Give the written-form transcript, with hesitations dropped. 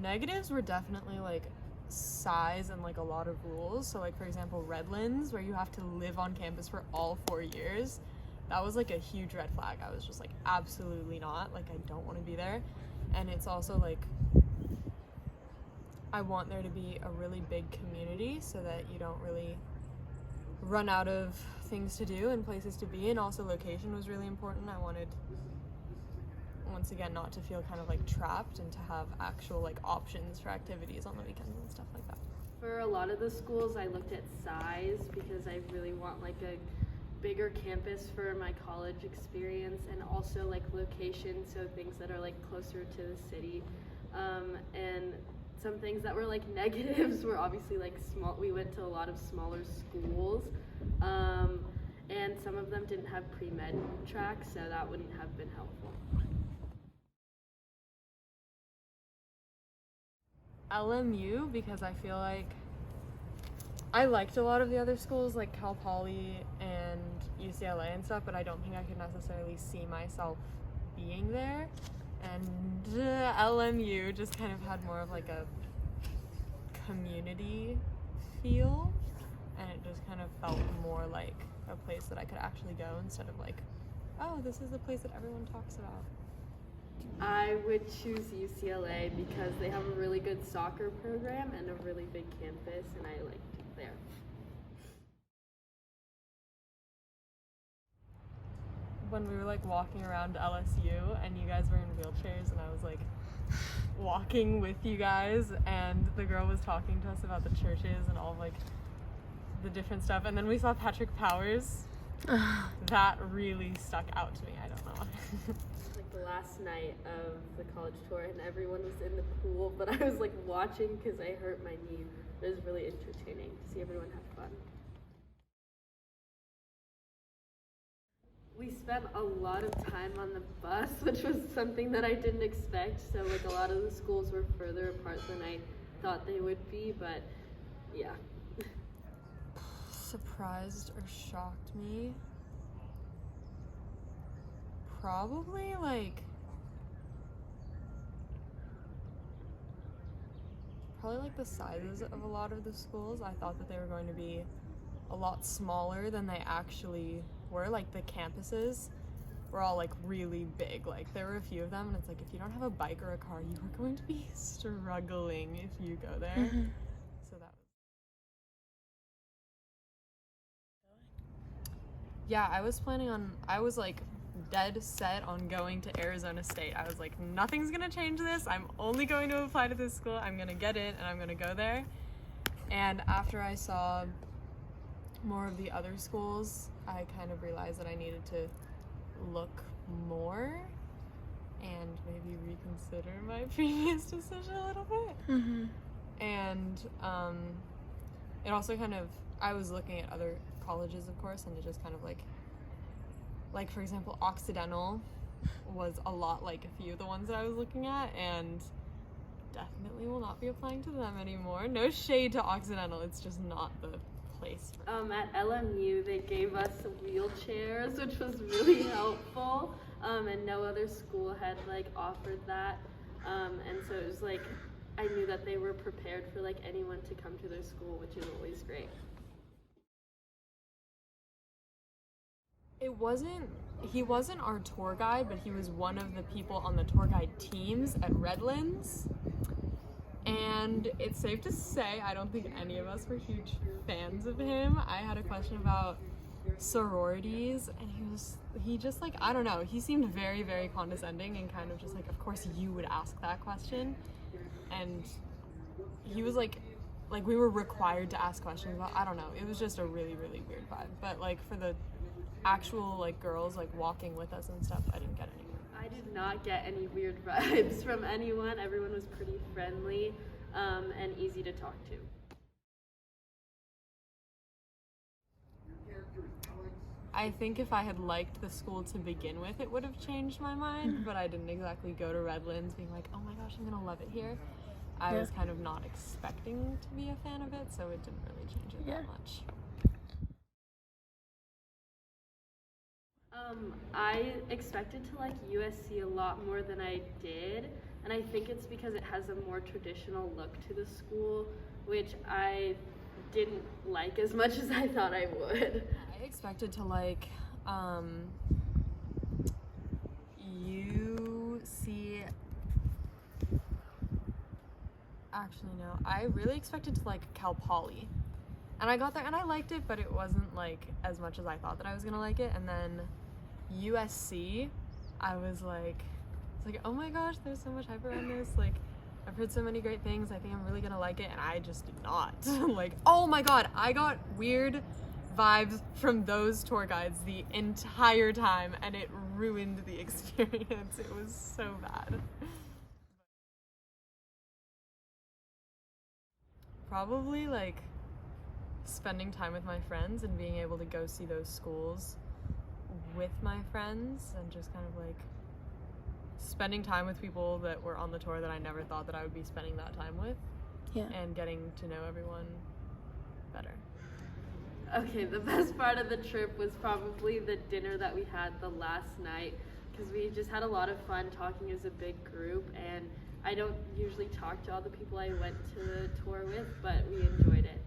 Negatives were definitely like size and like a lot of rules. So like for example, Redlands, where you have to live on campus for all 4 years, that was like a huge red flag. I was just like, absolutely not. Like, I don't want to be there. And it's also like, I want there to be a really big community so that you don't really run out of things to do and places to be. And also location was really important. I wanted, once again, not to feel kind of like trapped and to have actual like options for activities on the weekends and stuff like that. For a lot of the schools, I looked at size because I really want like a bigger campus for my college experience, and also like location, so things that are like closer to the city. And some things that were like negatives were obviously like small. We went to a lot of smaller schools, and some of them didn't have pre-med tracks, so that wouldn't have been helpful. LMU, because I feel like I liked a lot of the other schools like Cal Poly and UCLA and stuff, but I don't think I could necessarily see myself being there. And LMU just kind of had more of like a community feel, and it just kind of felt more like a place that I could actually go instead of like, oh, this is the place that everyone talks about. I would choose UCLA because they have a really good soccer program and a really big campus, and I liked it there. When we were like walking around LSU and you guys were in wheelchairs and I was like walking with you guys, and the girl was talking to us about the churches and all of like the different stuff, and then we saw Patrick Powers. That really stuck out to me. I don't know. Like the last night of the college tour, and everyone was in the pool, but I was like watching because I hurt my knee. It was really entertaining to see everyone have fun. We spent a lot of time on the bus, which was something that I didn't expect. So like a lot of the schools were further apart than I thought they would be, but yeah. Surprised or shocked me? Probably like the sizes of a lot of the schools. I thought that they were going to be a lot smaller than they actually were. Like the campuses were all like really big. Like there were a few of them, and it's like if you don't have a bike or a car, you are going to be struggling if you go there. Mm-hmm. So that was, yeah, I was like dead set on going to Arizona State. I was like, nothing's gonna change this. I'm only going to apply to this school. I'm gonna get in and I'm gonna go there. And after I saw more of the other schools, I kind of realized that I needed to look more and maybe reconsider my previous decision a little bit. Mm-hmm. And it also kind of, I was looking at other colleges, of course, and it just kind of like for example, Occidental was a lot like a few of the ones that I was looking at, and definitely will not be applying to them anymore. No shade to Occidental, it's just not the place for At LMU, they gave us wheelchairs, which was really helpful, and no other school had like offered that, and so it was like I knew that they were prepared for like anyone to come to their school, which is always great. He wasn't our tour guide, but he was one of the people on the tour guide teams at Redlands. And it's safe to say, I don't think any of us were huge fans of him. I had a question about sororities, and he just like, I don't know, he seemed very, very condescending and kind of just like, of course you would ask that question. And he was like we were required to ask questions about, I don't know, it was just a really, really weird vibe. But like for the actual like girls like walking with us and stuff, I didn't get any. I did not get any weird vibes from anyone. Everyone was pretty friendly, and easy to talk to. I think if I had liked the school to begin with, it would have changed my mind, but I didn't exactly go to Redlands being like, oh my gosh, I'm gonna love it here. I was kind of not expecting to be a fan of it, so it didn't really change it that much. I expected to like USC a lot more than I did, and I think it's because it has a more traditional look to the school, which I didn't like as much as I thought I would. I expected to like actually no, I really expected to like Cal Poly. And I got there and I liked it, but it wasn't like as much as I thought that I was gonna like it. And then USC, I was like, it's like, oh my gosh, there's so much hype around this. Like, I've heard so many great things. I think I'm really gonna like it, and I just did not. Like, oh my god, I got weird vibes from those tour guides the entire time, and it ruined the experience. It was so bad. Probably like spending time with my friends and being able to go see those schools with my friends, and just kind of like spending time with people that were on the tour that I never thought that I would be spending that time with. Yeah. And getting to know everyone better. Okay, the best part of the trip was probably the dinner that we had the last night, because we just had a lot of fun talking as a big group, and I don't usually talk to all the people I went to the tour with, but we enjoyed it.